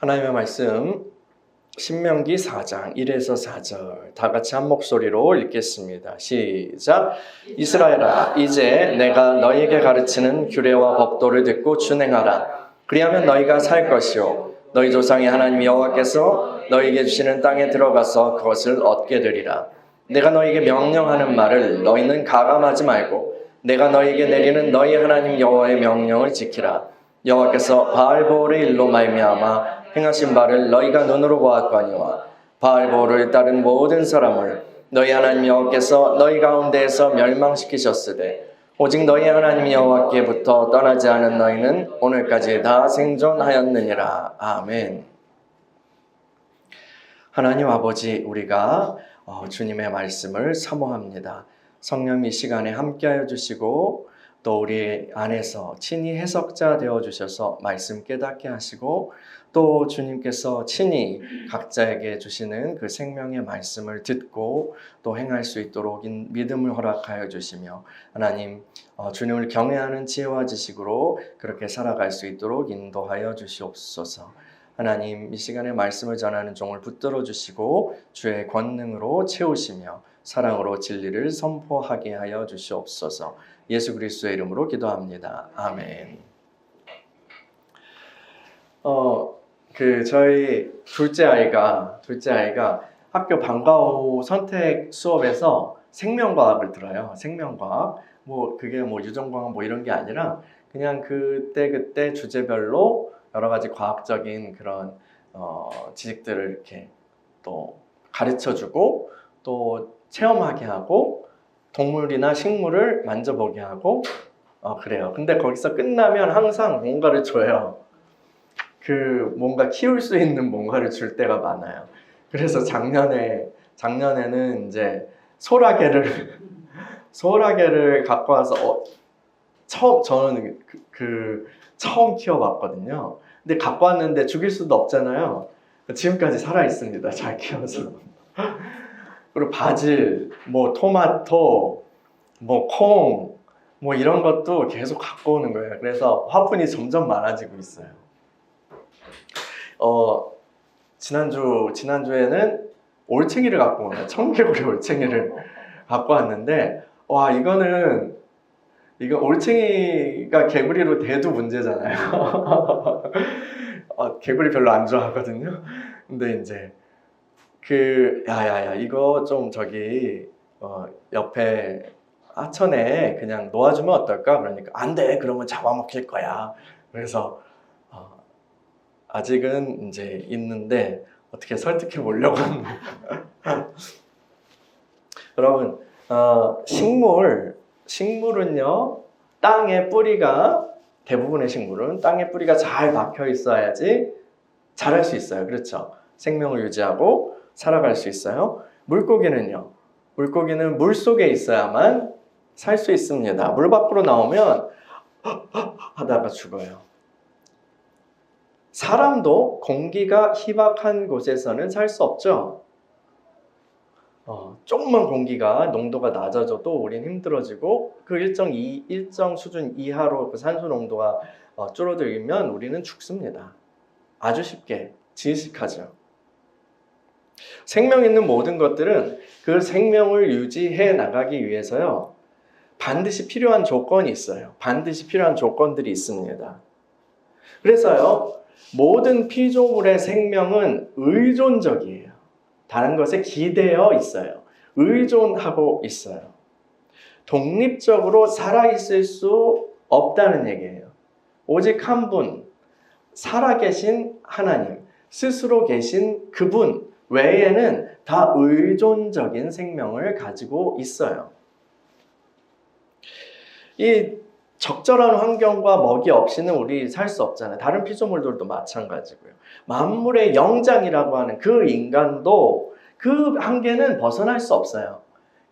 하나님의 말씀 신명기 4장 1에서 4절 다 같이 한 목소리로 읽겠습니다. 시작. 이스라엘아, 이제 내가 너희에게 가르치는 규례와 법도를 듣고 준행하라. 그리하면 너희가 살 것이요 너희 조상의 하나님 여호와께서 너희에게 주시는 땅에 들어가서 그것을 얻게 되리라. 내가 너희에게 명령하는 말을 너희는 가감하지 말고 내가 너희에게 내리는 너희 하나님 여호와의 명령을 지키라. 여호와께서 바알보올의 일로 말미암아 행하신 바를 너희가 눈으로 보았거니와 바알보올을 따른 모든 사람을 너희 하나님 여호와께서 너희 가운데에서 멸망시키셨으되 오직 너희 하나님 여호와께부터 떠나지 않은 너희는 오늘까지 다 생존하였느니라. 아멘. 하나님 아버지, 우리가 주님의 말씀을 사모합니다. 성령 이 시간에 함께하여 주시고 또 우리 안에서 친히 해석자 되어주셔서 말씀 깨닫게 하시고 또 주님께서 친히 각자에게 주시는 그 생명의 말씀을 듣고 또 행할 수 있도록 믿음을 허락하여 주시며 하나님 주님을 경외하는 지혜와 지식으로 그렇게 살아갈 수 있도록 인도하여 주시옵소서. 하나님 이 시간에 말씀을 전하는 종을 붙들어 주시고 주의 권능으로 채우시며 사랑으로 진리를 선포하게 하여 주시옵소서. 예수 그리스도의 이름으로 기도합니다. 아멘. 저희 둘째 아이가 학교 방과 후 선택 수업에서 생명과학을 들어요. 생명과학. 그게 유전과학 이런 게 아니라 그냥 그때 주제별로 여러 가지 과학적인 그런 지식들을 이렇게 또 가르쳐 주고 또 체험하게 하고 동물이나 식물을 만져보게 하고 그래요. 근데 거기서 끝나면 항상 뭔가를 줘요. 뭔가 키울 수 있는 뭔가를 줄 때가 많아요. 그래서 작년에는 이제 소라게를 갖고 와서 저는 처음 키워봤거든요. 근데 갖고 왔는데 죽일 수도 없잖아요. 지금까지 살아 있습니다. 잘 키워서. 그리고 바질, 토마토, 콩, 이런 것도 계속 갖고 오는 거예요. 그래서 화분이 점점 많아지고 있어요. 지난주에는 올챙이를 갖고 오네요. 청개구리 올챙이를 갖고 왔는데, 이거 올챙이가 개구리로 돼도 문제잖아요. 개구리 별로 안 좋아하거든요. 근데 이제 이거 좀 옆에 하천에 그냥 놓아주면 어떨까? 그러니까 안 돼, 그러면 잡아먹힐 거야. 그래서 아직은 이제 있는데 어떻게 설득해 보려고 합니다. 여러분, 식물은요, 대부분의 식물은 땅에 뿌리가 잘 박혀 있어야지 자랄 수 있어요. 그렇죠? 생명을 유지하고 살아갈 수 있어요. 물고기는 물속에 있어야만 살 수 있습니다. 물 밖으로 나오면 하다가 죽어요. 사람도 공기가 희박한 곳에서는 살 수 없죠. 조금만 공기가 농도가 낮아져도 우린 힘들어지고 그 일정 수준 이하로 그 산소 농도가 줄어들면 우리는 죽습니다. 아주 쉽게 질식하죠. 생명 있는 모든 것들은 그 생명을 유지해 나가기 위해서요, 반드시 필요한 조건이 있어요. 반드시 필요한 조건들이 있습니다. 그래서요, 모든 피조물의 생명은 의존적이에요. 다른 것에 기대어 있어요. 의존하고 있어요. 독립적으로 살아있을 수 없다는 얘기예요. 오직 한 분, 살아계신 하나님, 스스로 계신 그분 외에는 다 의존적인 생명을 가지고 있어요. 이 적절한 환경과 먹이 없이는 우리 살 수 없잖아요. 다른 피조물들도 마찬가지고요. 만물의 영장이라고 하는 그 인간도 그 한계는 벗어날 수 없어요.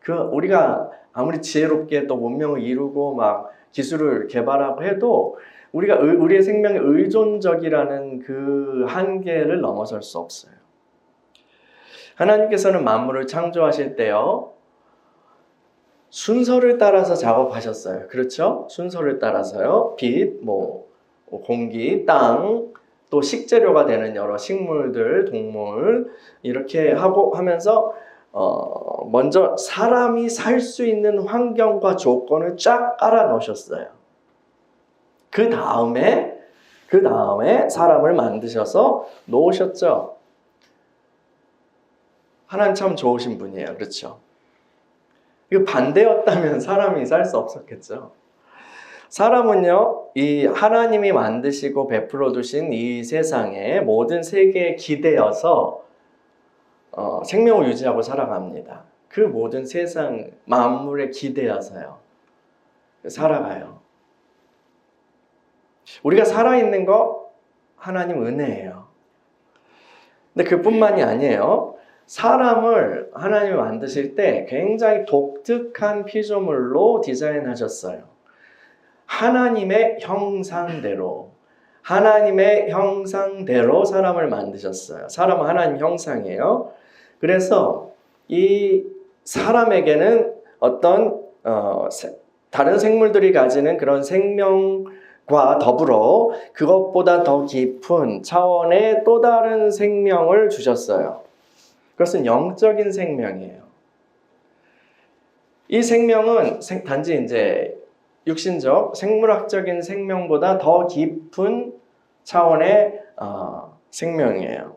우리가 아무리 지혜롭게 또 문명을 이루고 기술을 개발하고 해도 우리의 생명에 의존적이라는 그 한계를 넘어설 수 없어요. 하나님께서는 만물을 창조하실 때요, 순서를 따라서 작업하셨어요. 그렇죠? 순서를 따라서요. 빛, 공기, 땅, 또 식재료가 되는 여러 식물들, 동물 이렇게 하고 하면서 먼저 사람이 살 수 있는 환경과 조건을 쫙 깔아 놓으셨어요. 그 다음에 사람을 만드셔서 놓으셨죠. 하나님 참 좋으신 분이에요. 그렇죠? 이거 반대였다면 사람이 살 수 없었겠죠. 사람은요, 이 하나님이 만드시고 베풀어 두신 이 세상의 모든 세계에 기대어서 생명을 유지하고 살아갑니다. 그 모든 세상 만물에 기대어서요. 살아가요. 우리가 살아있는 거 하나님 은혜예요. 근데 그뿐만이 아니에요. 사람을 하나님이 만드실 때 굉장히 독특한 피조물로 디자인하셨어요. 하나님의 형상대로 사람을 만드셨어요. 사람은 하나님 형상이에요. 그래서 이 사람에게는 어떤 다른 생물들이 가지는 그런 생명과 더불어 그것보다 더 깊은 차원의 또 다른 생명을 주셨어요. 그것은 영적인 생명이에요. 이 생명은 단지 이제 육신적, 생물학적인 생명보다 더 깊은 차원의 생명이에요.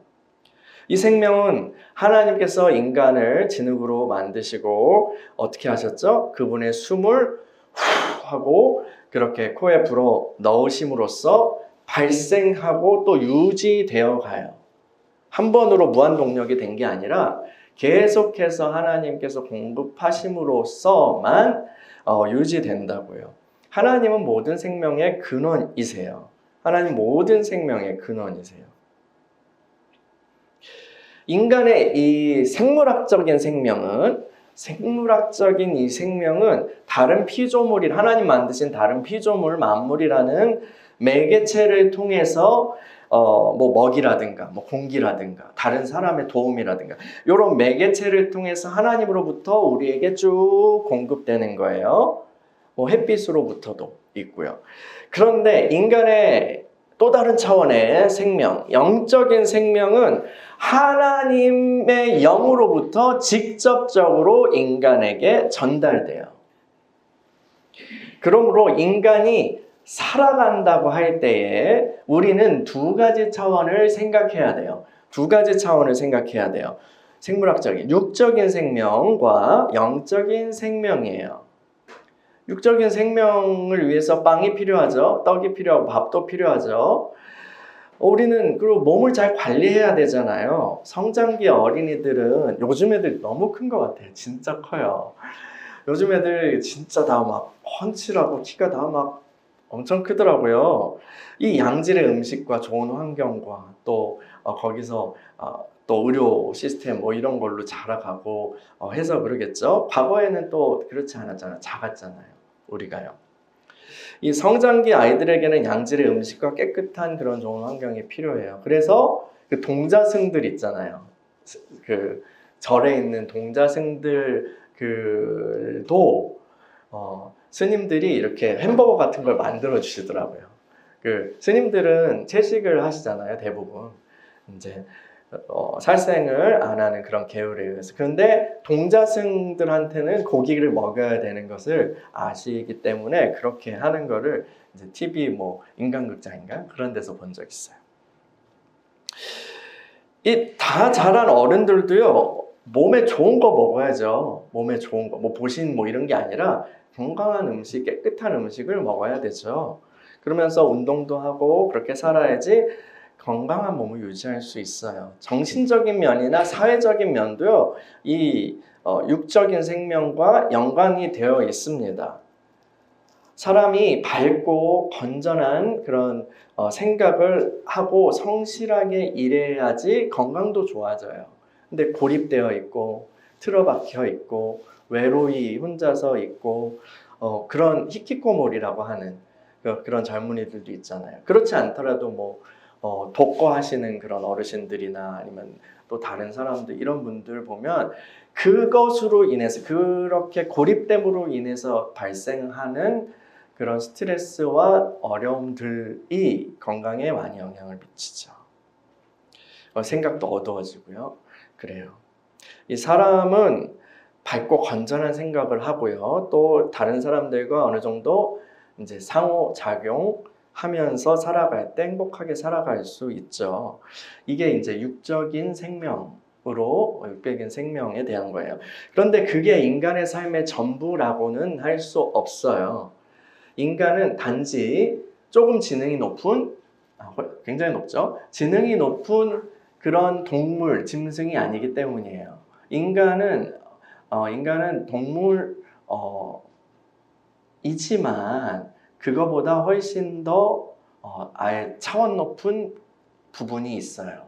이 생명은 하나님께서 인간을 진흙으로 만드시고 어떻게 하셨죠? 그분의 숨을 후 하고 그렇게 코에 불어 넣으심으로써 발생하고 또 유지되어 가요. 한 번으로 무한동력이 된 게 아니라 계속해서 하나님께서 공급하심으로써만 유지된다고요. 하나님은 모든 생명의 근원이세요. 하나님 모든 생명의 근원이세요. 인간의 이 생물학적인 이 생명은 다른 피조물이 하나님 만드신 다른 피조물 만물이라는 매개체를 통해서 뭐 먹이라든가 뭐 공기라든가 다른 사람의 도움이라든가 이런 매개체를 통해서 하나님으로부터 우리에게 쭉 공급되는 거예요. 뭐 햇빛으로부터도 있고요. 그런데 인간의 또 다른 차원의 생명, 영적인 생명은 하나님의 영으로부터 직접적으로 인간에게 전달돼요. 그러므로 인간이 살아간다고 할 때에 우리는 두 가지 차원을 생각해야 돼요. 생물학적인, 육적인 생명과 영적인 생명이에요. 육적인 생명을 위해서 빵이 필요하죠. 떡이 필요하고 밥도 필요하죠. 우리는 그리고 몸을 잘 관리해야 되잖아요. 성장기 어린이들은 요즘 애들 너무 큰 것 같아요. 진짜 커요. 요즘 애들 진짜 다 막 훤칠하고 키가 다 막 엄청 크더라고요. 이 양질의 음식과 좋은 환경과 또 거기서 또 의료 시스템 뭐 이런 걸로 자라가고 해서 그러겠죠. 과거에는 또 그렇지 않았잖아요. 작았잖아요. 우리가요. 이 성장기 아이들에게는 양질의 음식과 깨끗한 그런 좋은 환경이 필요해요. 그래서 그 동자승들 있잖아요. 그 절에 있는 동자승들도 스님들이 이렇게 햄버거 같은 걸 만들어 주시더라고요. 그 스님들은 채식을 하시잖아요, 대부분. 이제 살생을 안 하는 그런 계율에 의해서. 그런데 동자승들한테는 고기를 먹여야 되는 것을 아시기 때문에 그렇게 하는 거를 이제 TV 뭐 인간극장인가 그런 데서 본 적 있어요. 이 다 자란 어른들도요. 몸에 좋은 거 먹어야죠. 몸에 좋은 거. 뭐 보신 뭐 이런 게 아니라 건강한 음식, 깨끗한 음식을 먹어야 되죠. 그러면서 운동도 하고 그렇게 살아야지 건강한 몸을 유지할 수 있어요. 정신적인 면이나 사회적인 면도요. 이 육적인 생명과 연관이 되어 있습니다. 사람이 밝고 건전한 그런 생각을 하고 성실하게 일해야지 건강도 좋아져요. 근데 고립되어 있고 틀어박혀 있고 외로이 혼자서 있고 그런 히키코모리라고 하는 그런 젊은이들도 있잖아요. 그렇지 않더라도 뭐 독거하시는 그런 어르신들이나 아니면 또 다른 사람들 이런 분들 보면 그것으로 인해서 그렇게 고립됨으로 인해서 발생하는 그런 스트레스와 어려움들이 건강에 많이 영향을 미치죠. 생각도 어두워지고요. 그래요. 이 사람은 밝고 건전한 생각을 하고요. 또 다른 사람들과 어느 정도 이제 상호작용하면서 살아갈 때 행복하게 살아갈 수 있죠. 이게 이제 육적인 생명에 대한 거예요. 그런데 그게 인간의 삶의 전부라고는 할 수 없어요. 인간은 단지 조금 지능이 높은, 굉장히 높죠? 지능이 높은 그런 동물, 짐승이 아니기 때문이에요. 인간은 동물이지만 그거보다 훨씬 더 아예 차원 높은 부분이 있어요.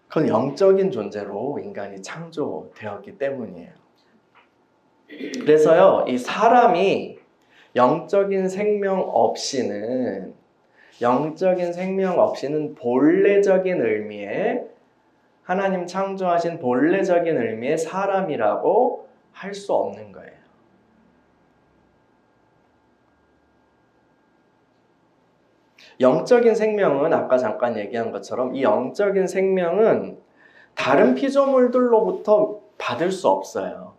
그건 영적인 존재로 인간이 창조되었기 때문이에요. 그래서요, 이 사람이 영적인 생명 없이는 본래적인 의미의 하나님 창조하신 본래적인 의미의 사람이라고 할 수 없는 거예요. 영적인 생명은 아까 잠깐 얘기한 것처럼 이 영적인 생명은 다른 피조물들로부터 받을 수 없어요.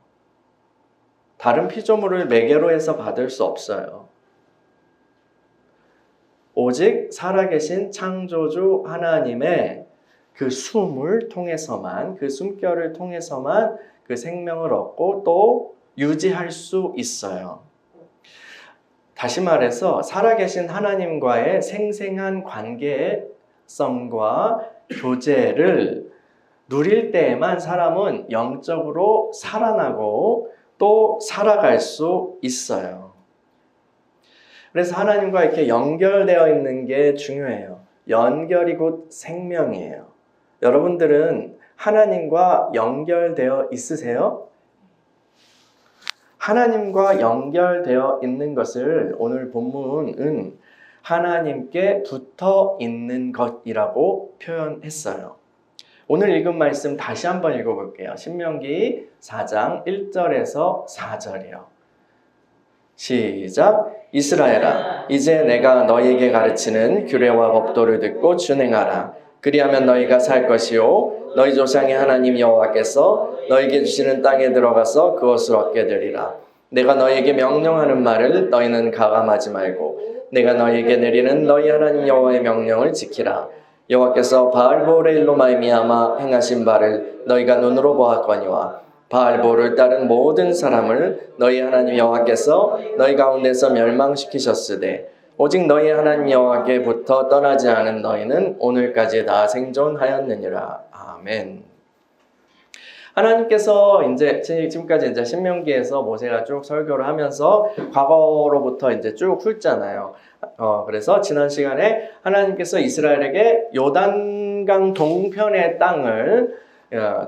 다른 피조물을 매개로 해서 받을 수 없어요. 오직 살아계신 창조주 하나님의 그 숨을 통해서만, 그 숨결을 통해서만 그 생명을 얻고 또 유지할 수 있어요. 다시 말해서 살아계신 하나님과의 생생한 관계성과 교제를 누릴 때에만 사람은 영적으로 살아나고 또 살아갈 수 있어요. 그래서 하나님과 이렇게 연결되어 있는 게 중요해요. 연결이 곧 생명이에요. 여러분들은 하나님과 연결되어 있으세요? 하나님과 연결되어 있는 것을 오늘 본문은 하나님께 붙어 있는 것이라고 표현했어요. 오늘 읽은 말씀 다시 한번 읽어볼게요. 신명기 4장 1절에서 4절이요. 시작. 이스라엘아, 이제 내가 너희에게 가르치는 규례와 법도를 듣고 준행하라. 그리하면 너희가 살 것이요 너희 조상의 하나님 여호와께서 너희에게 주시는 땅에 들어가서 그것을 얻게 되리라. 내가 너희에게 명령하는 말을 너희는 가감하지 말고 내가 너희에게 내리는 너희 하나님 여호와의 명령을 지키라. 여호와께서 바알보레일로 말미암아 행하신 바를 너희가 눈으로 보았거니와 바알보를 따른 모든 사람을 너희 하나님 여호와께서 너희 가운데서 멸망시키셨으되 오직 너희 하나님 여호와께부터 떠나지 않은 너희는 오늘까지 다 생존하였느니라. 아멘. 하나님께서 지금까지 신명기에서 모세가 쭉 설교를 하면서 과거로부터 쭉 훑잖아요. 그래서 지난 시간에 하나님께서 이스라엘에게 요단강 동편의 땅을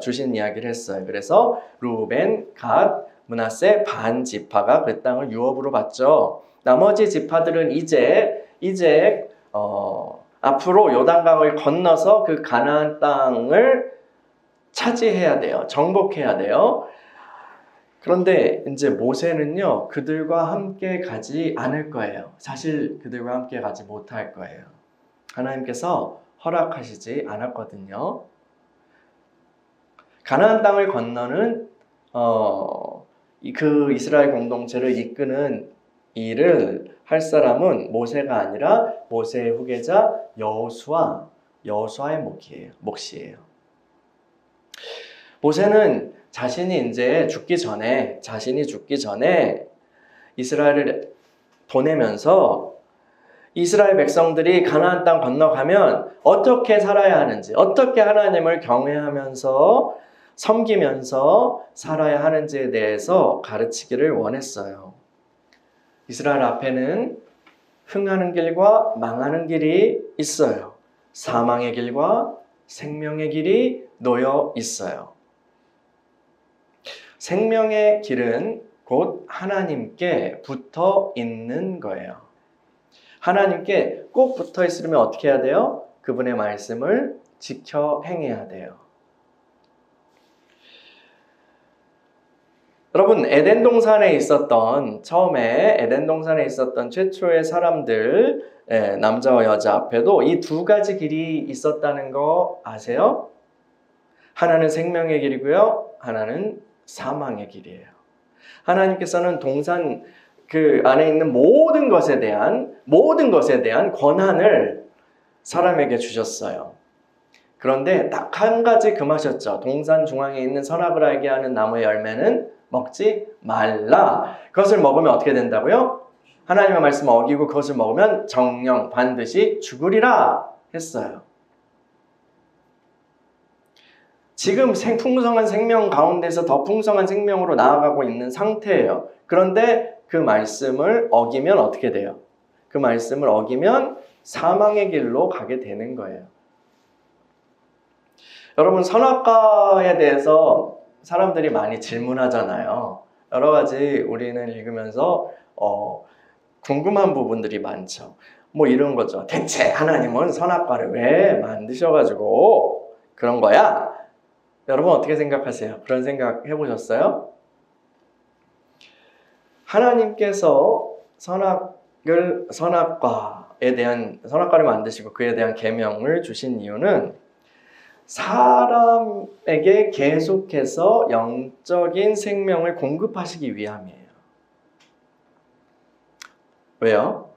주신 이야기를 했어요. 그래서 루벤, 갓, 므낫세 반 지파가 그 땅을 유업으로 받죠. 나머지 지파들은 이제 앞으로 요단강을 건너서 그 가나안 땅을 차지해야 돼요. 정복해야 돼요. 그런데 이제 모세는요, 그들과 함께 가지 않을 거예요. 사실 그들과 함께 가지 못할 거예요. 하나님께서 허락하시지 않았거든요. 가나안 땅을 건너는 그 이스라엘 공동체를 이끄는 일을 할 사람은 모세가 아니라 모세의 후계자 여호수아의 몫이에요. 모세는 자신이 죽기 전에 이스라엘을 보내면서 이스라엘 백성들이 가나안 땅 건너가면 어떻게 살아야 하는지, 어떻게 하나님을 경외하면서 섬기면서 살아야 하는지에 대해서 가르치기를 원했어요. 이스라엘 앞에는 흥하는 길과 망하는 길이 있어요. 사망의 길과 생명의 길이 놓여 있어요. 생명의 길은 곧 하나님께 붙어 있는 거예요. 하나님께 꼭 붙어 있으려면 어떻게 해야 돼요? 그분의 말씀을 지켜 행해야 돼요. 여러분, 에덴 동산에 있었던 처음에 에덴 동산에 있었던 최초의 사람들, 남자와 여자 앞에도 이 두 가지 길이 있었다는 거 아세요? 하나는 생명의 길이고요, 하나는 사망의 길이에요. 하나님께서는 동산 그 안에 있는 모든 것에 대한 권한을 사람에게 주셨어요. 그런데 딱 한 가지 금하셨죠. 동산 중앙에 있는 선악을 알게 하는 나무의 열매는 먹지 말라. 그것을 먹으면 어떻게 된다고요? 하나님의 말씀을 어기고 그것을 먹으면 정령 반드시 죽으리라 했어요. 지금 풍성한 생명 가운데서 더 풍성한 생명으로 나아가고 있는 상태예요. 그런데 그 말씀을 어기면 어떻게 돼요? 그 말씀을 어기면 사망의 길로 가게 되는 거예요. 여러분, 선악과에 대해서 사람들이 많이 질문하잖아요. 여러 가지 우리는 읽으면서 궁금한 부분들이 많죠. 뭐 이런 거죠. 대체 하나님은 선악과를 왜 만드셔가지고 그런 거야? 여러분 어떻게 생각하세요? 그런 생각 해보셨어요? 하나님께서 선악과를 만드시고 그에 대한 계명을 주신 이유는 사람에게 계속해서 영적인 생명을 공급하시기 위함이에요. 왜요?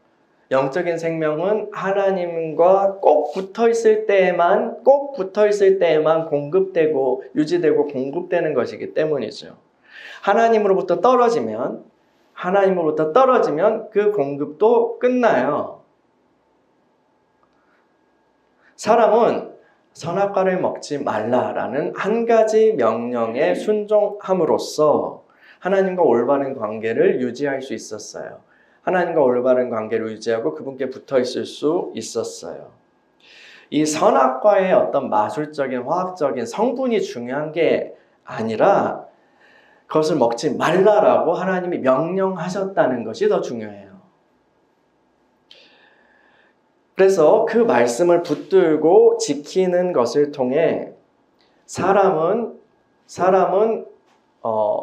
영적인 생명은 하나님과 꼭 붙어 있을 때에만 공급되고 유지되고 공급되는 것이기 때문이죠. 하나님으로부터 떨어지면 그 공급도 끝나요. 사람은 선악과를 먹지 말라라는 한 가지 명령에 순종함으로써 하나님과 올바른 관계를 유지할 수 있었어요. 하나님과 올바른 관계를 유지하고 그분께 붙어 있을 수 있었어요. 이 선악과의 어떤 마술적인 화학적인 성분이 중요한 게 아니라 그것을 먹지 말라라고 하나님이 명령하셨다는 것이 더 중요해요. 그래서 그 말씀을 붙들고 지키는 것을 통해 사람은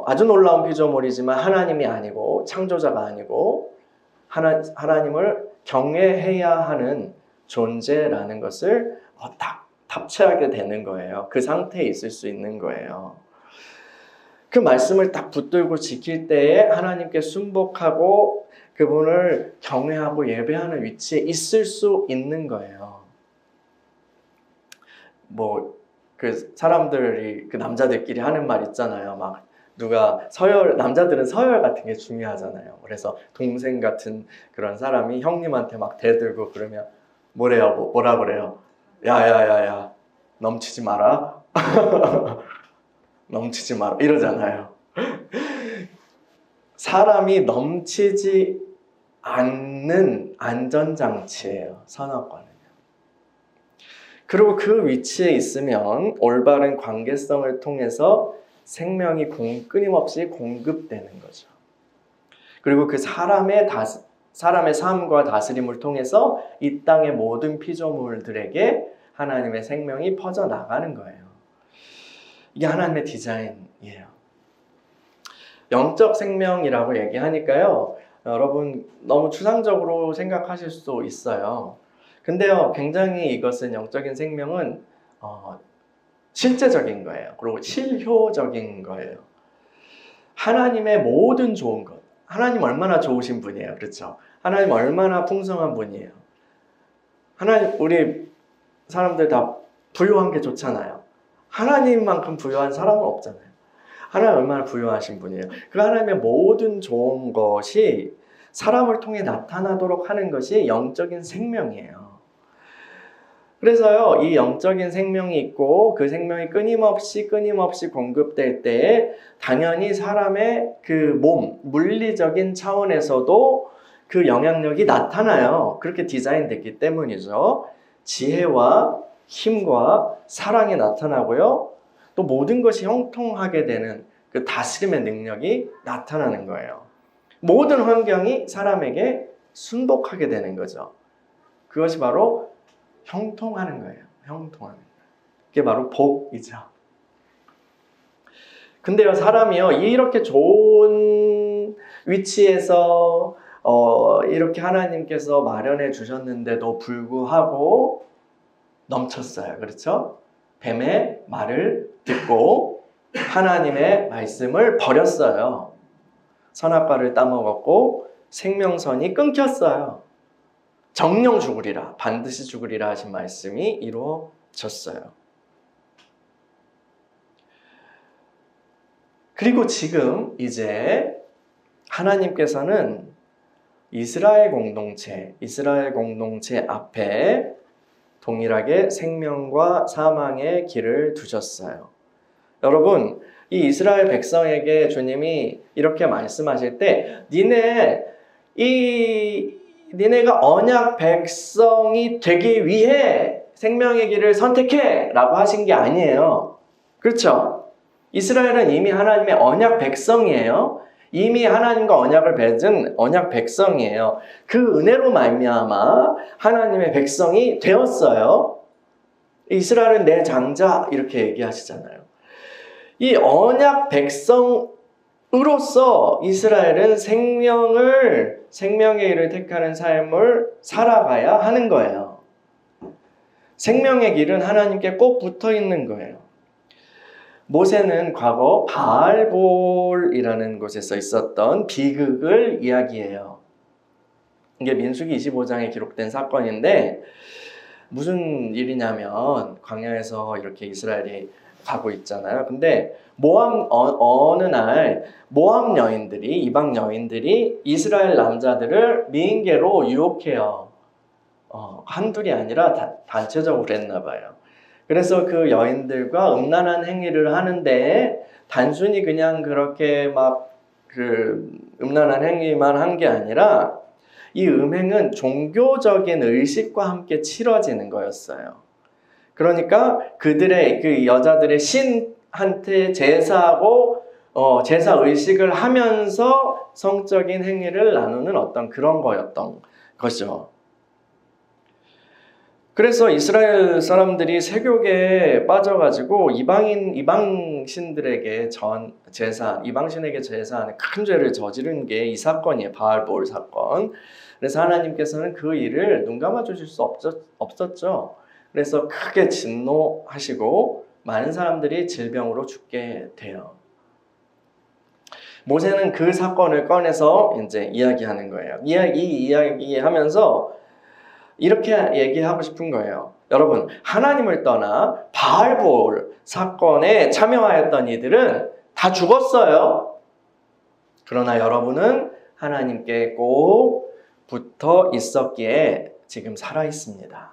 아주 놀라운 피조물이지만 하나님이 아니고 창조자가 아니고 하나님을 경외해야 하는 존재라는 것을 딱 탑재하게 되는 거예요. 그 상태에 있을 수 있는 거예요. 그 말씀을 딱 붙들고 지킬 때에 하나님께 순복하고 그분을 경외하고 예배하는 위치에 있을 수 있는 거예요. 그 사람들이 그 남자들끼리 하는 말 있잖아요. 막 누가 남자들은 서열 같은 게 중요하잖아요. 그래서 동생 같은 그런 사람이 형님한테 막 대들고 그러면 뭐라 그래요? 야야야야 넘치지 마라. 넘치지 마라 이러잖아요. 사람이 넘치지 않는 안전장치예요, 선악과는요. 그리고 그 위치에 있으면 올바른 관계성을 통해서 생명이 끊임없이 공급되는 거죠. 그리고 그 사람의 삶과 다스림을 통해서 이 땅의 모든 피조물들에게 하나님의 생명이 퍼져나가는 거예요. 이게 하나님의 디자인이에요. 영적 생명이라고 얘기하니까요, 여러분 너무 추상적으로 생각하실 수 있어요. 근데요, 굉장히 이것은 영적인 생명은 실제적인 거예요. 그리고 실효적인 거예요. 하나님의 모든 좋은 것, 하나님 얼마나 좋으신 분이에요, 그렇죠? 하나님 얼마나 풍성한 분이에요. 우리 사람들 다 부유한 게 좋잖아요. 하나님만큼 부유한 사람은 없잖아요. 하나님 얼마나 부유하신 분이에요. 그 하나님의 모든 좋은 것이 사람을 통해 나타나도록 하는 것이 영적인 생명이에요. 그래서요, 이 영적인 생명이 있고 그 생명이 끊임없이 공급될 때에 당연히 사람의 그 물리적인 차원에서도 그 영향력이 나타나요. 그렇게 디자인됐기 때문이죠. 지혜와 힘과 사랑이 나타나고요. 또 모든 것이 형통하게 되는 그 다스림의 능력이 나타나는 거예요. 모든 환경이 사람에게 순복하게 되는 거죠. 그것이 바로 형통하는 거예요. 형통하는 거예요. 그게 바로 복이죠. 근데요, 사람이요, 이렇게 좋은 위치에서 이렇게 하나님께서 마련해 주셨는데도 불구하고 넘쳤어요. 그렇죠? 뱀의 말을 듣고 하나님의 말씀을 버렸어요. 선악과를 따먹었고 생명선이 끊겼어요. 정령 죽으리라, 반드시 죽으리라 하신 말씀이 이루어졌어요. 그리고 지금 이제 하나님께서는 이스라엘 공동체 앞에 동일하게 생명과 사망의 길을 두셨어요. 여러분, 이 이스라엘 백성에게 주님이 이렇게 말씀하실 때 니네가 언약 백성이 되기 위해 생명의 길을 선택해 라고 하신 게 아니에요. 그렇죠? 이스라엘은 이미 하나님의 언약 백성이에요. 이미 하나님과 언약을 맺은 언약 백성이에요. 그 은혜로 말미암아 하나님의 백성이 되었어요. 이스라엘은 내 장자 이렇게 얘기하시잖아요. 이 언약 백성으로서 이스라엘은 생명의 길을 택하는 삶을 살아가야 하는 거예요. 생명의 길은 하나님께 꼭 붙어 있는 거예요. 모세는 과거 바알볼이라는 곳에서 있었던 비극을 이야기해요. 이게 민수기 25장에 기록된 사건인데 무슨 일이냐면 광야에서 이렇게 이스라엘이 가고 있잖아요. 근데 어느 날 모압 여인들이, 이방 여인들이 이스라엘 남자들을 미인계로 유혹해요. 한둘이 아니라 단체적으로 했나 봐요. 그래서 그 여인들과 음란한 행위를 하는데 단순히 그냥 그렇게 음란한 행위만 한 게 아니라 이 음행은 종교적인 의식과 함께 치러지는 거였어요. 그러니까 그 여자들의 신한테 제사하고 제사 의식을 하면서 성적인 행위를 나누는 어떤 그런 거였던 것이죠. 그래서 이스라엘 사람들이 세욕에 빠져가지고 이방신에게 제사하는 큰 죄를 저지른 게 이 사건이에요. 바알볼 사건. 그래서 하나님께서는 그 일을 눈 감아 주실 수 없었죠. 그래서 크게 진노하시고 많은 사람들이 질병으로 죽게 돼요. 모세는 그 사건을 꺼내서 이제 이야기하는 거예요. 이야기하면서 이렇게 얘기하고 싶은 거예요. 여러분, 하나님을 떠나 바알볼 사건에 참여하였던 이들은 다 죽었어요. 그러나 여러분은 하나님께 꼭 붙어 있었기에 지금 살아 있습니다.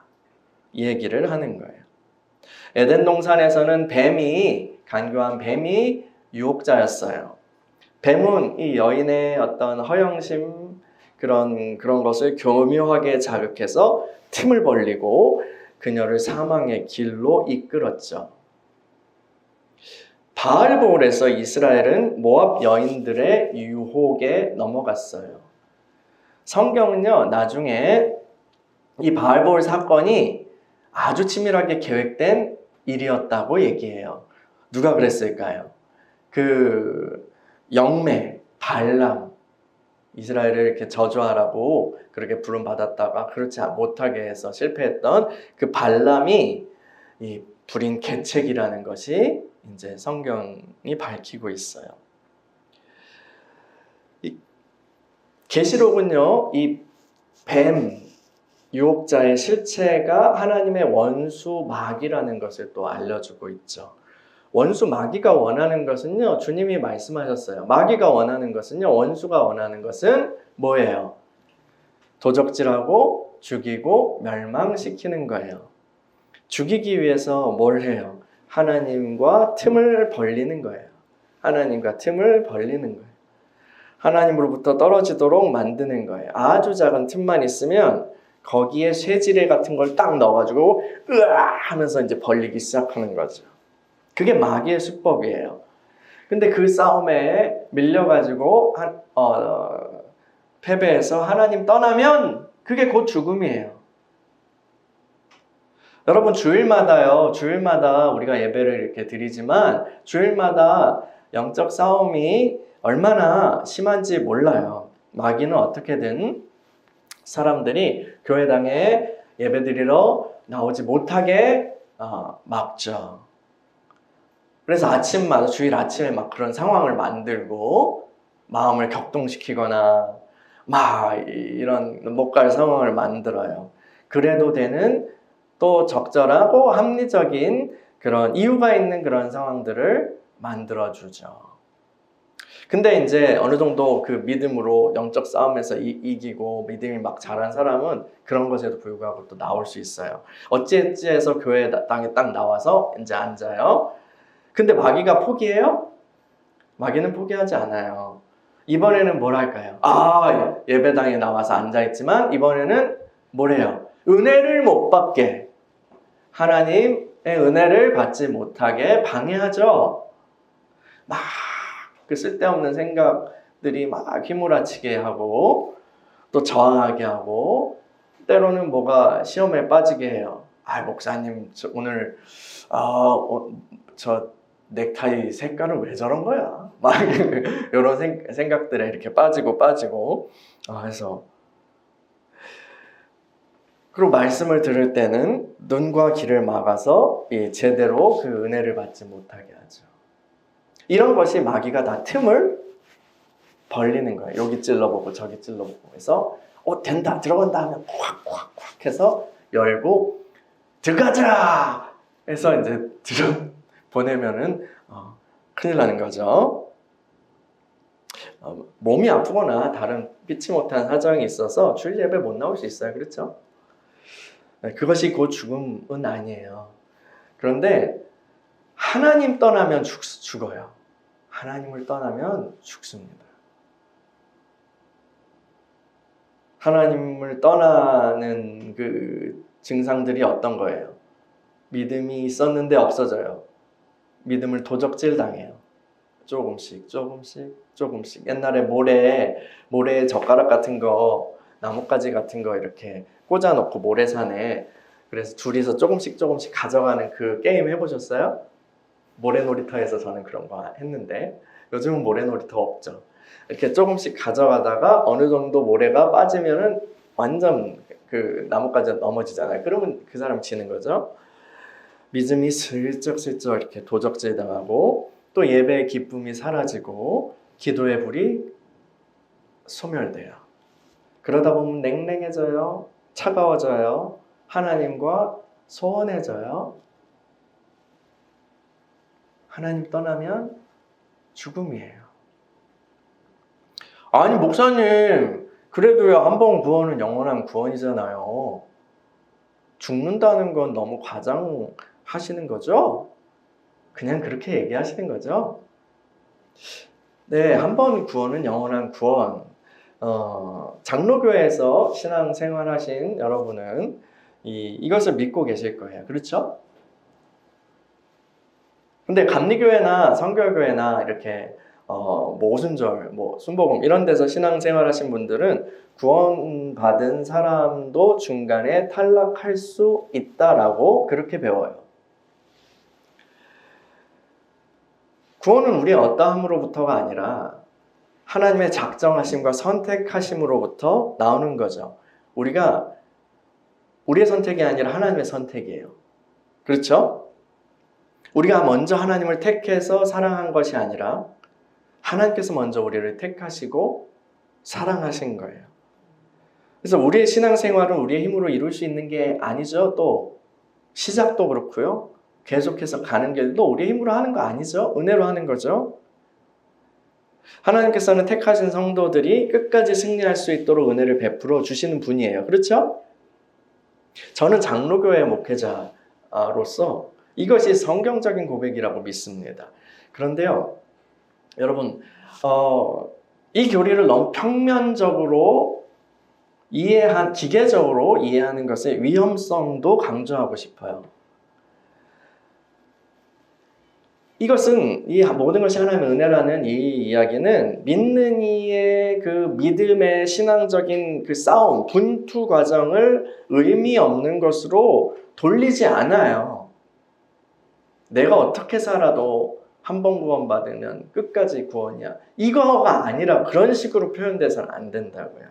이 얘기를 하는 거예요. 에덴 동산에서는 간교한 뱀이 유혹자였어요. 뱀은 이 여인의 어떤 허영심, 그런 것을 교묘하게 자극해서 틈을 벌리고 그녀를 사망의 길로 이끌었죠. 바알볼에서 이스라엘은 모압 여인들의 유혹에 넘어갔어요. 성경은요, 나중에 이 바알볼 사건이 아주 치밀하게 계획된 일이었다고 얘기해요. 누가 그랬을까요? 그 영매, 발람, 이스라엘을 이렇게 저주하라고 그렇게 부름받았다가 그렇지 못하게 해서 실패했던 그 발람이 이 부린 계책이라는 것이 이제 성경이 밝히고 있어요. 계시록은요, 이 뱀 유혹자의 실체가 하나님의 원수 마귀라는 것을 또 알려주고 있죠. 원수 마귀가 원하는 것은요, 주님이 말씀하셨어요. 마귀가 원하는 것은요, 원수가 원하는 것은 뭐예요? 도적질하고 죽이고 멸망시키는 거예요. 죽이기 위해서 뭘 해요? 하나님과 틈을 벌리는 거예요. 하나님과 틈을 벌리는 거예요. 하나님으로부터 떨어지도록 만드는 거예요. 아주 작은 틈만 있으면 거기에 쇠지뢰 같은 걸 딱 넣어가지고 으아 하면서 이제 벌리기 시작하는 거죠. 그게 마귀의 수법이에요. 근데 그 싸움에 밀려가지고 패배해서 하나님 떠나면 그게 곧 죽음이에요. 여러분, 주일마다 우리가 예배를 이렇게 드리지만 주일마다 영적 싸움이 얼마나 심한지 몰라요. 마귀는 어떻게든 사람들이 교회당에 예배드리러 나오지 못하게 막죠. 그래서 아침마다 주일 아침에 막 그런 상황을 만들고 마음을 격동시키거나 막 이런 못 갈 상황을 만들어요. 그래도 되는 또 적절하고 합리적인 그런 이유가 있는 그런 상황들을 만들어주죠. 근데 이제 어느 정도 그 믿음으로 영적 싸움에서 이기고 믿음이 막 자란 사람은 그런 것에도 불구하고 또 나올 수 있어요. 어찌해서 교회 땅에 딱 나와서 이제 앉아요. 근데 마귀가 포기해요? 마귀는 포기하지 않아요. 이번에는 뭘 할까요? 예배당에 나와서 앉아있지만 이번에는 뭐래요? 은혜를 못 받게, 하나님의 은혜를 받지 못하게 방해하죠. 막 그 쓸데없는 생각들이 막 휘몰아치게 하고 또 저항하게 하고 때로는 뭐가 시험에 빠지게 해요. 목사님 오늘 저 넥타이 색깔은 왜 저런 거야? 막 이런 생각들에 이렇게 빠지고 해서 그리고 말씀을 들을 때는 눈과 귀를 막아서 제대로 그 은혜를 받지 못하게 하죠. 이런 것이 마귀가 다 틈을 벌리는 거예요. 여기 찔러보고 저기 찔러보고 해서 된다 들어간다 하면 콱 해서 열고 들어가자 해서 이제 보내면은 큰일 나는 거죠. 몸이 아프거나 다른 피치 못한 사정이 있어서 주일 예배 못 나올 수 있어요. 그렇죠? 그것이 곧 죽음은 아니에요. 그런데 하나님 떠나면 죽어요. 하나님을 떠나면 죽습니다. 하나님을 떠나는 그 증상들이 어떤 거예요? 믿음이 있었는데 없어져요. 믿음을 도적질 당해요. 조금씩. 옛날에 모래에 젓가락 같은 거, 나뭇가지 같은 거 이렇게 꽂아놓고 모래산에 그래서 둘이서 조금씩 가져가는 그 게임 해보셨어요? 모래놀이터에서 저는 그런 거 했는데 요즘은 모래놀이터 없죠. 이렇게 조금씩 가져가다가 어느 정도 모래가 빠지면은 완전 그 나뭇가지가 넘어지잖아요. 그러면 그 사람 지는 거죠. 믿음이 슬쩍 이렇게 도적질 당하고 또 예배의 기쁨이 사라지고 기도의 불이 소멸돼요. 그러다 보면 냉랭해져요. 차가워져요. 하나님과 소원해져요. 하나님 떠나면 죽음이에요. 아니 목사님 그래도요 한 번 구원은 영원한 구원이잖아요. 죽는다는 건 너무 과장하시는 거죠? 그냥 그렇게 얘기하시는 거죠? 네, 한 번 구원은 영원한 구원. 장로교회에서 신앙생활 하신 여러분은 이것을 믿고 계실 거예요. 그렇죠? 근데 감리교회나 성결교회나 이렇게 오순절, 순복음 이런 데서 신앙생활 하신 분들은 구원받은 사람도 중간에 탈락할 수 있다라고 그렇게 배워요. 구원은 우리의 어떠함으로부터가 아니라 하나님의 작정하심과 선택하심으로부터 나오는 거죠. 우리의 선택이 아니라 하나님의 선택이에요. 그렇죠? 우리가 먼저 하나님을 택해서 사랑한 것이 아니라 하나님께서 먼저 우리를 택하시고 사랑하신 거예요. 그래서 우리의 신앙생활은 우리의 힘으로 이룰 수 있는 게 아니죠. 또 시작도 그렇고요. 계속해서 가는 길도 우리의 힘으로 하는 거 아니죠. 은혜로 하는 거죠. 하나님께서는 택하신 성도들이 끝까지 승리할 수 있도록 은혜를 베풀어 주시는 분이에요. 그렇죠? 저는 장로교회 목회자로서 이것이 성경적인 고백이라고 믿습니다. 그런데요, 여러분, 이 교리를 너무 평면적으로 기계적으로 이해하는 것의 위험성도 강조하고 싶어요. 이것은 이 모든 것이 하나님의 은혜라는 이 이야기는 믿는 이의 그 믿음의 신앙적인 그 싸움, 분투 과정을 의미 없는 것으로 돌리지 않아요. 내가 어떻게 살아도 한 번 구원받으면 끝까지 구원이야. 이거가 아니라 그런 식으로 표현돼서는 안 된다고요.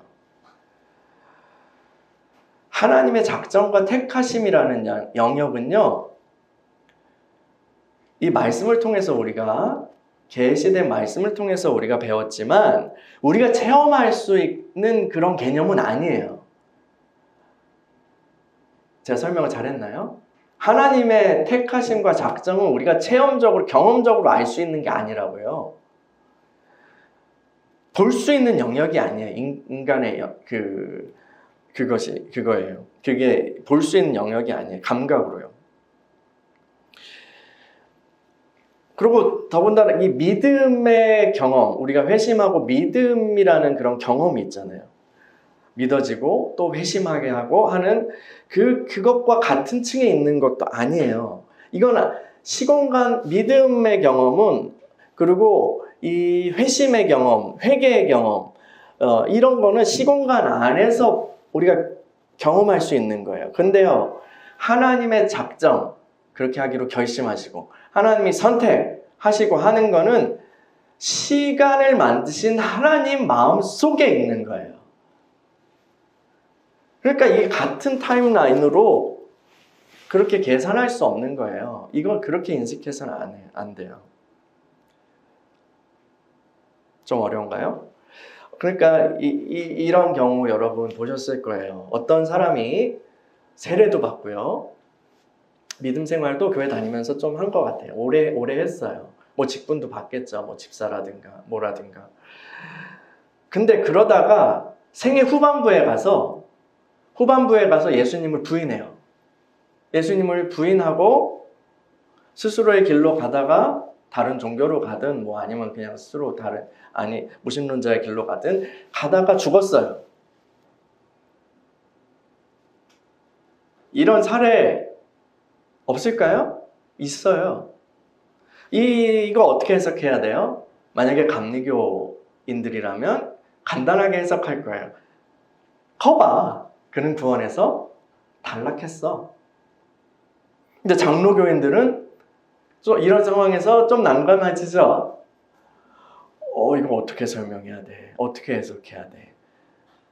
하나님의 작정과 택하심이라는 영역은요, 이 말씀을 통해서 우리가 계시된 말씀을 통해서 우리가 배웠지만 우리가 체험할 수 있는 그런 개념은 아니에요. 제가 설명을 잘했나요? 하나님의 택하심과 작정은 우리가 체험적으로 경험적으로 알 수 있는 게 아니라고요. 볼 수 있는 영역이 아니에요. 인간의 그거예요. 그게 볼 수 있는 영역이 아니에요. 감각으로요. 그리고 더군다나 이 믿음의 경험, 우리가 회심하고 믿음이라는 그런 경험이 있잖아요. 믿어지고 또 회심하게 하고 하는 그것과 같은 층에 있는 것도 아니에요. 이건 시공간 믿음의 경험은, 그리고 이 회심의 경험, 회개의 경험, 이런 거는 시공간 안에서 우리가 경험할 수 있는 거예요. 근데요, 하나님의 작정, 그렇게 하기로 결심하시고 하나님이 선택하시고 하는 거는 시간을 만드신 하나님 마음 속에 있는 거예요. 그러니까 이게 같은 타임라인으로 그렇게 계산할 수 없는 거예요. 이걸 그렇게 인식해서는 안 돼요. 좀 어려운가요? 그러니까 이런 경우 여러분 보셨을 거예요. 어떤 사람이 세례도 받고요. 믿음 생활도 교회 다니면서 좀 한 것 같아요. 오래 했어요. 뭐 직분도 받겠죠. 뭐 집사라든가 뭐라든가. 근데 그러다가 생애 후반부에 가서 예수님을 부인해요. 예수님을 부인하고 스스로의 길로 가다가 다른 종교로 가든 뭐 아니면 그냥 스스로 무신론자의 길로 가든 가다가 죽었어요. 이런 사례 없을까요? 있어요. 이거 어떻게 해석해야 돼요? 만약에 감리교인들이라면 간단하게 해석할 거예요. 거봐, 그는 구원에서 단락했어. 근데 장로교인들은 좀 이런 상황에서 좀 난감하시죠? 이거 어떻게 설명해야 돼? 어떻게 해석해야 돼?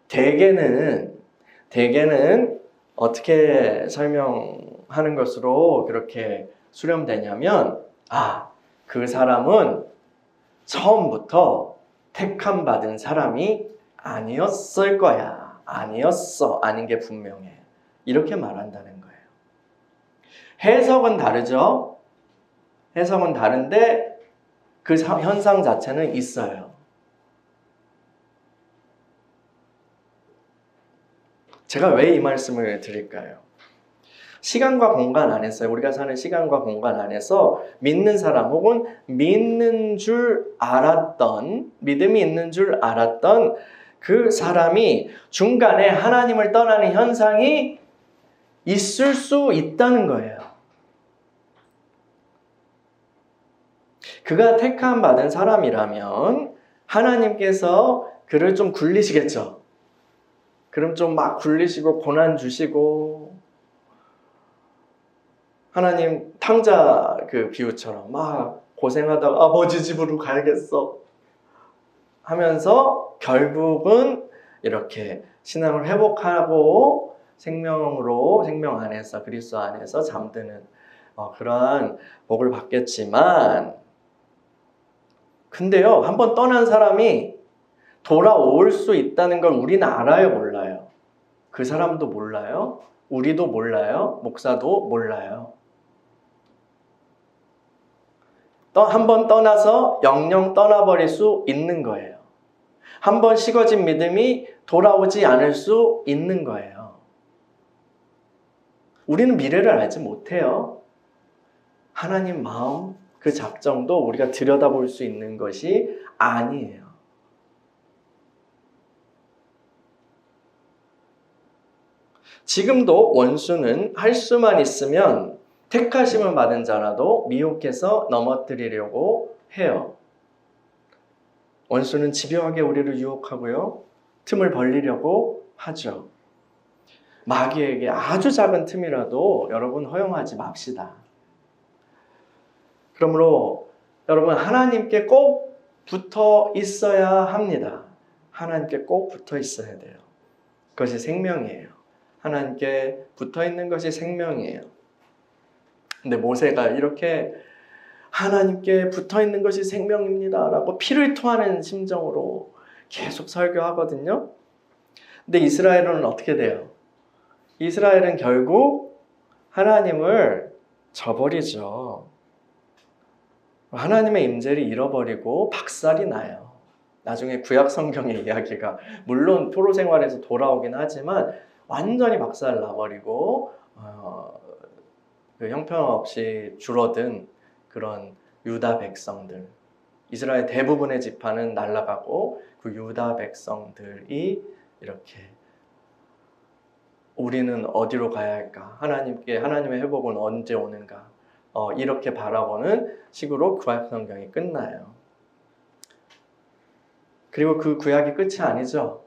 대개는 어떻게 설명하는 것으로 그렇게 수렴되냐면, 그 사람은 처음부터 택함 받은 사람이 아니었을 거야. 아니었어. 아닌 게 분명해. 이렇게 말한다는 거예요. 해석은 다르죠? 해석은 다른데 그 현상 자체는 있어요. 제가 왜 이 말씀을 드릴까요? 시간과 공간 안에서, 우리가 사는 시간과 공간 안에서 믿는 사람 혹은 믿는 줄 알았던, 믿음이 있는 줄 알았던 그 사람이 중간에 하나님을 떠나는 현상이 있을 수 있다는 거예요. 그가 택함 받은 사람이라면 하나님께서 그를 좀 굴리시겠죠. 그럼 좀 막 굴리시고 고난 주시고, 하나님 탕자 그 비유처럼 막 고생하다가 아버지 집으로 가야겠어 하면서 결국은 이렇게 신앙을 회복하고 생명 안에서, 그리스도 안에서 잠드는 그러한 복을 받겠지만, 근데요, 한번 떠난 사람이 돌아올 수 있다는 걸 우리는 알아요, 몰라요? 그 사람도 몰라요? 우리도 몰라요? 목사도 몰라요? 한번 떠나서 영영 떠나버릴 수 있는 거예요. 한번 식어진 믿음이 돌아오지 않을 수 있는 거예요. 우리는 미래를 알지 못해요. 하나님 마음, 그 작정도 우리가 들여다볼 수 있는 것이 아니에요. 지금도 원수는 할 수만 있으면 택하심을 받은 자라도 미혹해서 넘어뜨리려고 해요. 원수는 집요하게 우리를 유혹하고요, 틈을 벌리려고 하죠. 마귀에게 아주 작은 틈이라도 여러분 허용하지 맙시다. 그러므로 여러분, 하나님께 꼭 붙어 있어야 합니다. 하나님께 꼭 붙어 있어야 돼요. 그것이 생명이에요. 하나님께 붙어 있는 것이 생명이에요. 근데 모세가 이렇게 하나님께 붙어 있는 것이 생명입니다 라고 피를 토하는 심정으로 계속 설교하거든요. 근데 이스라엘은 어떻게 돼요? 이스라엘은 결국 하나님을 저버리죠. 하나님의 임재를 잃어버리고 박살이 나요. 나중에 구약 성경의 이야기가 물론 포로 생활에서 돌아오긴 하지만 완전히 박살 나버리고 그 형편없이 줄어든 그런 유다 백성들, 이스라엘 대부분의 지파는 날아가고 그 유다 백성들이 이렇게 우리는 어디로 가야 할까? 하나님의 회복은 언제 오는가? 이렇게 바라보는 식으로 구약 성경이 끝나요. 그리고 그 구약이 끝이 아니죠.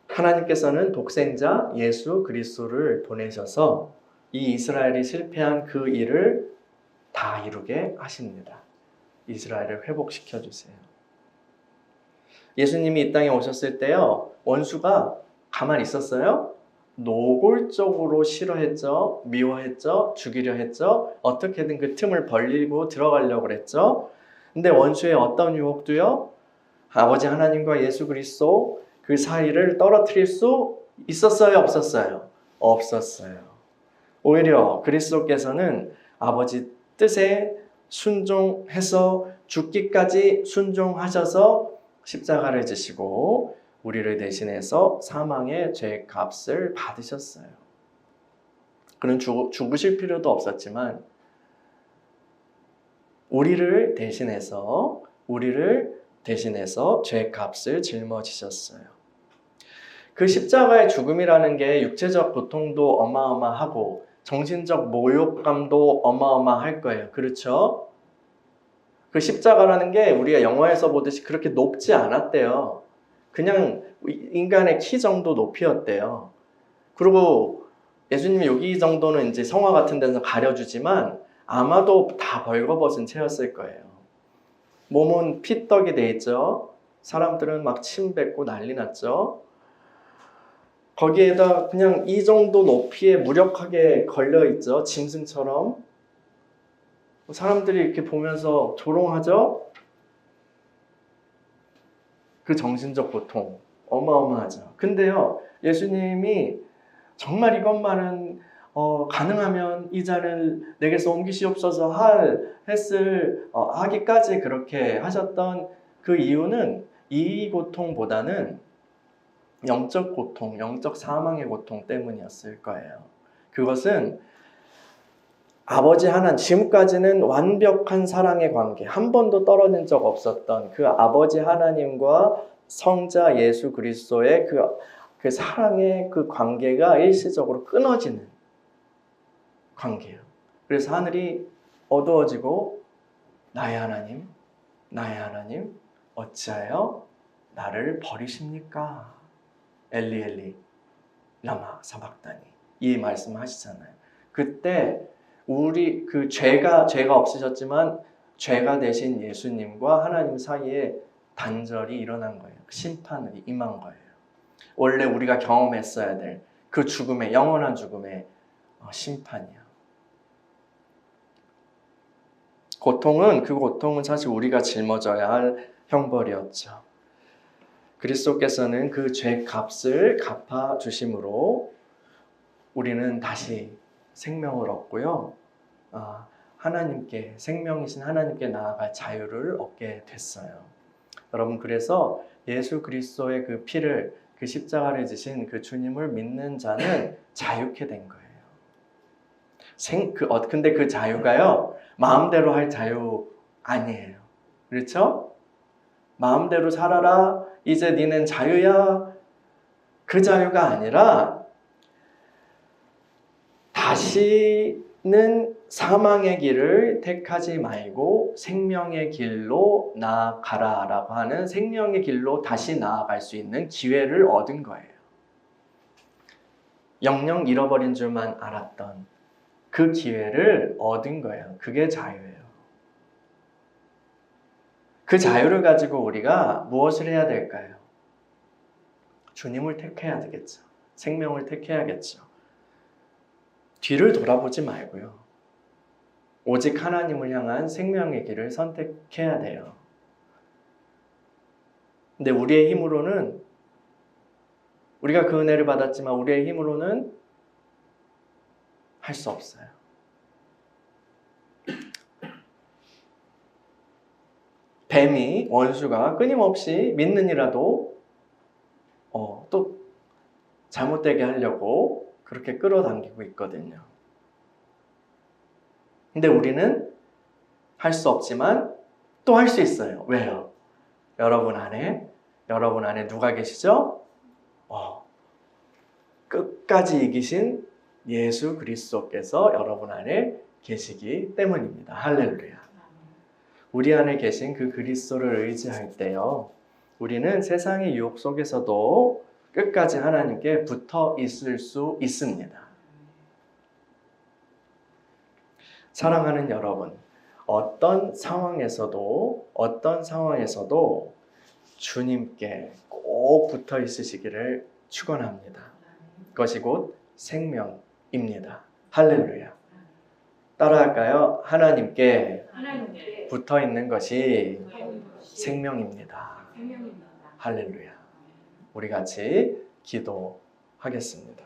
하나님께서는 독생자 예수 그리스도를 보내셔서 이 이스라엘이 실패한 그 일을 다 이루게 하십니다. 이스라엘을 회복시켜 주세요. 예수님이 이 땅에 오셨을 때요, 원수가 가만히 있었어요? 노골적으로 싫어했죠, 미워했죠, 죽이려 했죠, 어떻게든 그 틈을 벌리고 들어가려고 그랬죠. 근데 원수의 어떤 유혹도요, 아버지 하나님과 예수 그리스도 그 사이를 떨어뜨릴 수 있었어요, 없었어요? 없었어요. 오히려 그리스도께서는 아버지 뜻에 순종해서 죽기까지 순종하셔서 십자가를 지시고 우리를 대신해서 사망의 죄값을 받으셨어요. 그는 죽으실 필요도 없었지만 우리를 대신해서 죄값을 짊어지셨어요. 그 십자가의 죽음이라는 게 육체적 고통도 어마어마하고 정신적 모욕감도 어마어마할 거예요. 그렇죠? 그 십자가라는 게 우리가 영화에서 보듯이 그렇게 높지 않았대요. 그냥 인간의 키 정도 높이였대요. 그리고 예수님이 여기 정도는 이제 성화 같은 데서 가려주지만 아마도 다 벌거벗은 채였을 거예요. 몸은 피떡이 돼 있죠. 사람들은 막 침 뱉고 난리 났죠. 거기에다 그냥 이 정도 높이에 무력하게 걸려 있죠. 짐승처럼. 사람들이 이렇게 보면서 조롱하죠. 그 정신적 고통 어마어마하죠. 근데요, 예수님이 정말 이것만은 가능하면 이 잔을 내게서 옮기시옵소서 하기까지 그렇게 하셨던 그 이유는 이 고통보다는 영적 고통, 영적 사망의 고통 때문이었을 거예요. 그것은 아버지 하나님, 지금까지는 완벽한 사랑의 관계, 한 번도 떨어진 적 없었던 그 아버지 하나님과 성자 예수 그리스도의 그 사랑의 그 관계가 일시적으로 끊어지는 관계예요. 그래서 하늘이 어두워지고 나의 하나님, 어찌하여 나를 버리십니까? 엘리 엘리 라마 사박다니, 이 말씀하시잖아요. 그때 우리 그 죄가 없으셨지만 죄가 되신 예수님과 하나님 사이에 단절이 일어난 거예요. 심판이 임한 거예요. 원래 우리가 경험했어야 될 그 죽음의, 영원한 죽음의 심판이야. 그 고통은 사실 우리가 짊어져야 할 형벌이었죠. 그리스도께서는 그 죄값을 갚아주심으로 우리는 다시 생명을 얻고요. 생명이신 하나님께 나아갈 자유를 얻게 됐어요. 여러분, 그래서 예수 그리스도의 그 피를, 그 십자가를 지신 그 주님을 믿는 자는 자유케 된 거예요. 근데 그 자유가요, 마음대로 할 자유 아니에요. 그렇죠? 마음대로 살아라, 이제 니는 자유야. 그 자유가 아니라 다시는 사망의 길을 택하지 말고 생명의 길로 나아가라 라고 하는, 생명의 길로 다시 나아갈 수 있는 기회를 얻은 거예요. 영영 잃어버린 줄만 알았던 그 기회를 얻은 거예요. 그게 자유예요. 그 자유를 가지고 우리가 무엇을 해야 될까요? 주님을 택해야 되겠죠. 생명을 택해야겠죠. 뒤를 돌아보지 말고요. 오직 하나님을 향한 생명의 길을 선택해야 돼요. 근데 우리의 힘으로는, 우리가 그 은혜를 받았지만 우리의 힘으로는 할 수 없어요. 뱀이, 원수가 끊임없이 믿느니라도 또 잘못되게 하려고 그렇게 끌어당기고 있거든요. 근데 우리는 할 수 없지만 또 할 수 있어요. 왜요? 여러분 안에 누가 계시죠? 끝까지 이기신 예수 그리스도께서 여러분 안에 계시기 때문입니다. 할렐루야. 우리 안에 계신 그 그리스도를 의지할 때요, 우리는 세상의 유혹 속에서도 끝까지 하나님께 붙어 있을 수 있습니다. 사랑하는 여러분, 어떤 상황에서도 주님께 꼭 붙어 있으시기를 축원합니다. 그것이 곧 생명입니다. 할렐루야. 따라할까요? 하나님께 붙어 있는 것이 생명입니다. 할렐루야. 우리 같이 기도하겠습니다.